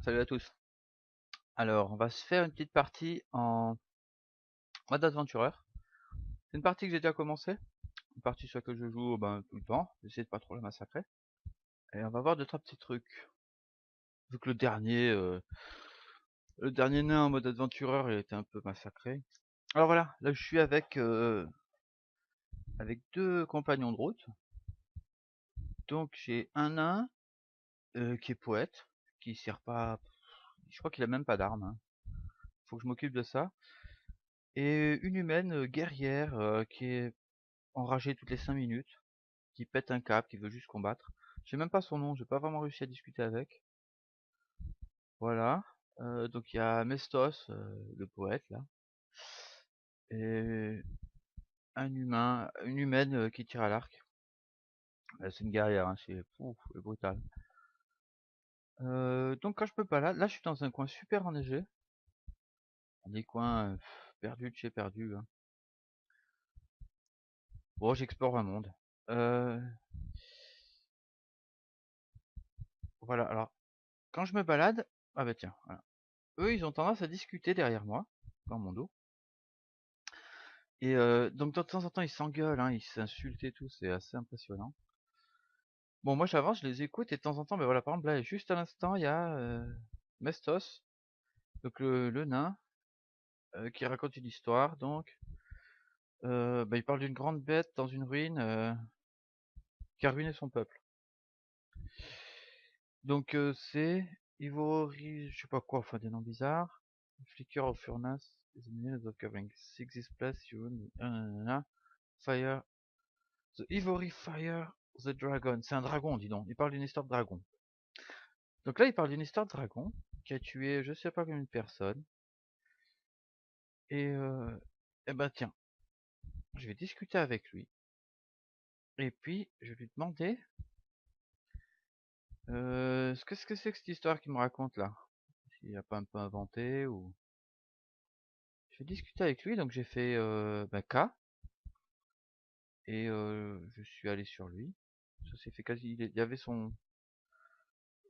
Salut à tous. Alors, on va se faire une petite partie en mode aventureur. C'est une partie que j'ai déjà commencé, une partie sur laquelle je joue tout le temps. J'essaie de pas trop la massacrer. Et on va voir deux trois petits trucs. Vu que le dernier nain en mode aventureur, il était un peu massacré. Alors voilà, là je suis avec deux compagnons de route. Donc j'ai un nain qui est poète, qui sert pas. Je crois qu'il a même pas d'arme. Hein. Faut que je m'occupe de ça. Et une humaine guerrière qui est enragée toutes les 5 minutes. Qui pète un câble, qui veut juste combattre. Je sais même pas son nom, j'ai pas vraiment réussi à discuter avec. Voilà. Donc il y a Mestos, le poète là, et un humain, une humaine qui tire à l'arc. C'est une guerrière, hein, c'est brutal. Donc quand je peux pas là je suis dans un coin super enneigé, des coins perdus de chez perdu. Hein. Bon, j'explore un monde. Euh, voilà. Alors quand je me balade, ah bah tiens, voilà. Eux ils ont tendance à discuter derrière moi, dans mon dos. Et donc de temps en temps ils s'engueulent, hein, ils s'insultent et tout, c'est assez impressionnant. Bon moi j'avance, je les écoute et de temps en temps, ben voilà, par exemple là, juste à l'instant, il y a Mestos, donc le nain, qui raconte une histoire, donc il parle d'une grande bête dans une ruine qui a ruiné son peuple. Donc c'est Ivory, je sais pas quoi, enfin des noms bizarres. Flicker of Furnace is the means of covering six this place, you fire. The Ivory Fire the Dragon. C'est un dragon, dis donc. Il parle d'une histoire de dragon. Donc là, il parle d'une histoire de dragon qui a tué je sais pas combien de personnes. Et ben tiens, je vais discuter avec lui. Et puis, je vais lui demander ce que c'est que cette histoire qu'il me raconte là. S'il a pas un peu inventé ou... Je vais discuter avec lui, donc j'ai fait K. Et je suis allé sur lui. Ça s'est fait quasi... Il y avait son...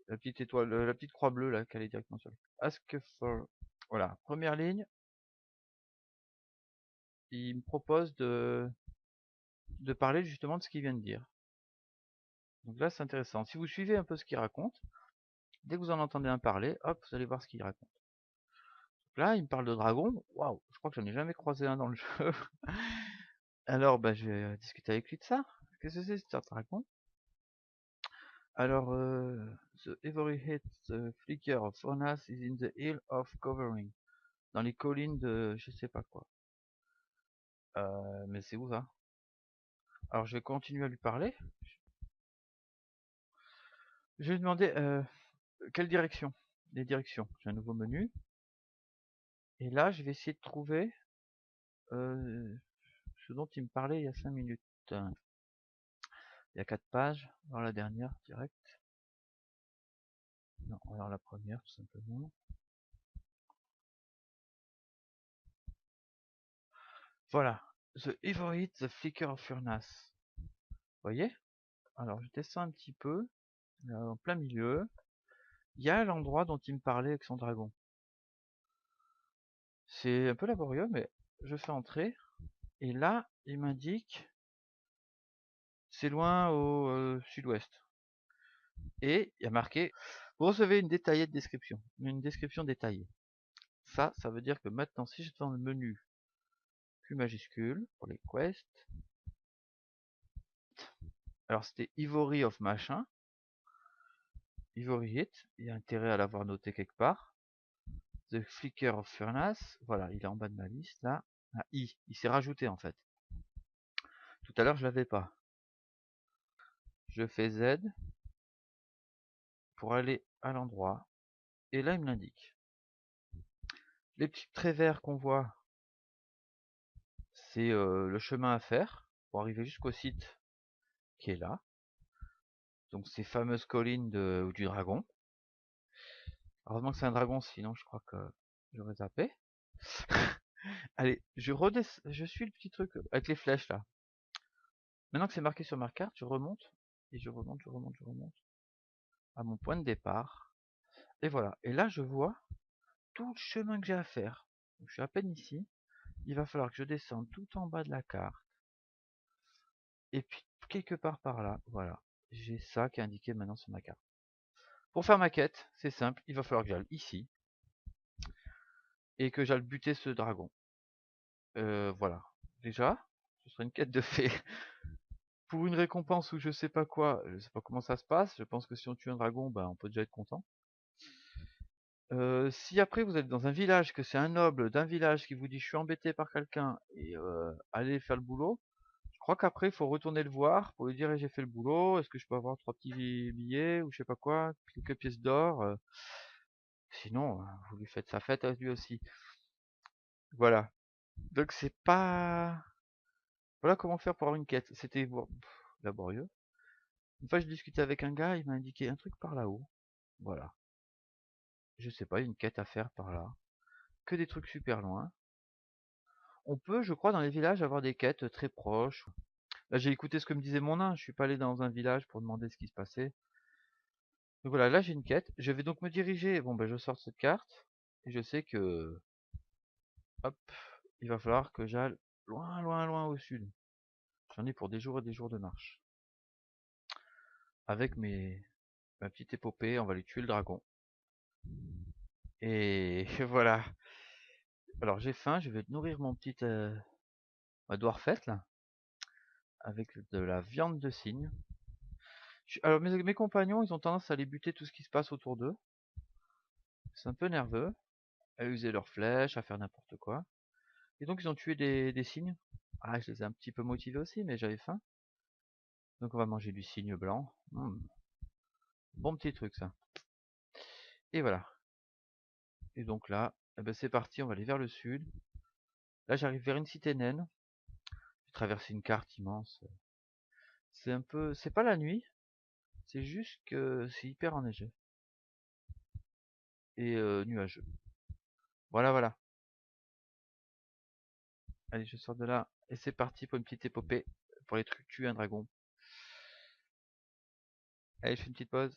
La petite étoile, la petite croix bleue là, qui allait directement sur lui. Ask for... Voilà, première ligne. Il me propose de parler justement de ce qu'il vient de dire. Donc là, c'est intéressant. Si vous suivez un peu ce qu'il raconte, dès que vous en entendez un parler, hop, vous allez voir ce qu'il raconte. Donc là, il me parle de dragon. Waouh, je crois que j'en ai jamais croisé un dans le jeu. Alors, je vais discuter avec lui de ça. Qu'est-ce que c'est cette dragon? Alors, the every hit the flicker of furnace is in the hill of covering. Dans les collines de je sais pas quoi. Mais c'est où ça? Alors, je vais continuer à lui parler. Je vais lui demander quelle direction? Les directions. J'ai un nouveau menu. Et là, je vais essayer de trouver ce dont il me parlait il y a 5 minutes. Il y a 4 pages, dans la dernière, direct. Non, alors la première, tout simplement. Voilà. The Ivory, the Flicker of Furnace. Vous voyez? Alors, je descends un petit peu, là, en plein milieu. Il y a l'endroit dont il me parlait avec son dragon. C'est un peu laborieux, mais je fais entrer. Et là, il m'indique, c'est loin au sud-ouest. Et il y a marqué, vous recevez une détaillée de description. Une description détaillée. Ça veut dire que maintenant, si je vais dans le menu Q majuscule pour les quests, alors c'était Ivory of machin, Ivory Hit, il y a intérêt à l'avoir noté quelque part. The Flicker of Furnace, voilà, il est en bas de ma liste là. Ah, il s'est rajouté en fait. Tout à l'heure je l'avais pas. Je fais Z pour aller à l'endroit. Et là il me l'indique. Les petits traits verts qu'on voit, c'est le chemin à faire pour arriver jusqu'au site qui est là. Donc ces fameuses collines du dragon. Heureusement que c'est un dragon, sinon je crois que j'aurais zappé. Allez, je suis le petit truc avec les flèches là. Maintenant que c'est marqué sur ma carte, je remonte. Et je remonte à mon point de départ. Et voilà. Et là, je vois tout le chemin que j'ai à faire. Je suis à peine ici. Il va falloir que je descende tout en bas de la carte. Et puis, quelque part par là, voilà. J'ai ça qui est indiqué maintenant sur ma carte. Pour faire ma quête, c'est simple. Il va falloir que j'aille ici. Et que j'aille buter ce dragon. Voilà. Déjà, ce serait une quête de fait. Pour une récompense ou je sais pas quoi, je sais pas comment ça se passe. Je pense que si on tue un dragon, ben, on peut déjà être content. Si après vous êtes dans un village, que c'est un noble d'un village qui vous dit je suis embêté par quelqu'un et allez faire le boulot, je crois qu'après il faut retourner le voir pour lui dire j'ai fait le boulot, est-ce que je peux avoir 3 petits billets ou je sais pas quoi, quelques pièces d'or, sinon vous lui faites sa fête à lui aussi. Voilà. Donc c'est pas... Voilà comment faire pour avoir une quête. C'était laborieux. Une fois je discutais avec un gars, il m'a indiqué un truc par là-haut. Voilà. Je sais pas, une quête à faire par là. Que des trucs super loin. On peut, je crois, dans les villages avoir des quêtes très proches. Là, j'ai écouté ce que me disait mon nain. Je suis pas allé dans un village pour demander ce qui se passait. Donc voilà, là j'ai une quête. Je vais donc me diriger. Bon, ben je sors cette carte et je sais que, hop, il va falloir que j'aille loin, loin, loin au sud. J'en ai pour des jours et des jours de marche. Avec ma petite épopée, on va aller tuer le dragon. Et voilà. Alors j'ai faim, je vais nourrir mon petit ma dwarfette là, avec de la viande de cygne. Alors mes compagnons, ils ont tendance à aller buter tout ce qui se passe autour d'eux. C'est un peu nerveux, à user leurs flèches, à faire n'importe quoi. Et donc ils ont tué des cygnes. Ah, je les ai un petit peu motivés aussi, mais j'avais faim. Donc on va manger du cygne blanc. Bon petit truc ça. Et voilà. Et donc là, eh ben c'est parti, on va aller vers le sud. Là j'arrive vers une cité naine. J'ai traversé une carte immense. C'est un peu... C'est pas la nuit, c'est juste que c'est hyper enneigé. Et nuageux. Voilà, voilà. Allez, je sors de là. Et c'est parti pour une petite épopée. Pour aller tuer un dragon. Allez, je fais une petite pause.